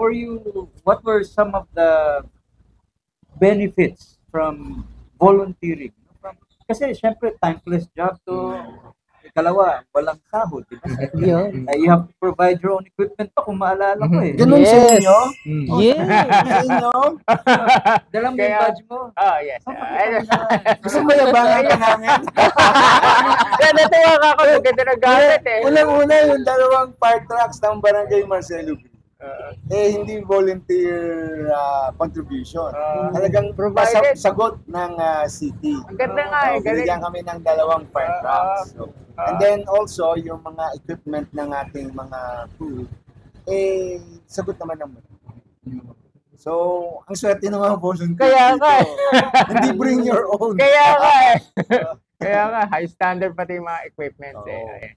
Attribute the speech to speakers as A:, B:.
A: for you, what were some of the benefits from volunteering? Kasi syempre, thankless job to. Ikalawa, walang sahod. Diba? You have to provide your own equipment pa kung maalala ko eh.
B: Ganun sa inyo?
C: Yes.
B: Sa inyo?
A: Dalang mo yung badge mo.
D: Oh, yes.
B: Gusto mo yabangan ka namin?
D: Kaya natuwa ka ako. Maganda ng gamit eh.
B: Unang-una yung dalawang fire trucks ng Barangay Marcelo B. Hindi volunteer contribution. Talagang
D: provided.
B: sagot ng city.
D: Ang ganda nga eh.
B: Binigyan kami ng dalawang fire trucks. And then also, yung mga equipment ng ating mga crew, sagot naman ng mga. So, ang swerte ng mga volunteer
D: Kaya nga eh.
B: Hindi bring your own.
D: Kaya nga eh. Kaya nga, high standard pati yung mga equipment eh.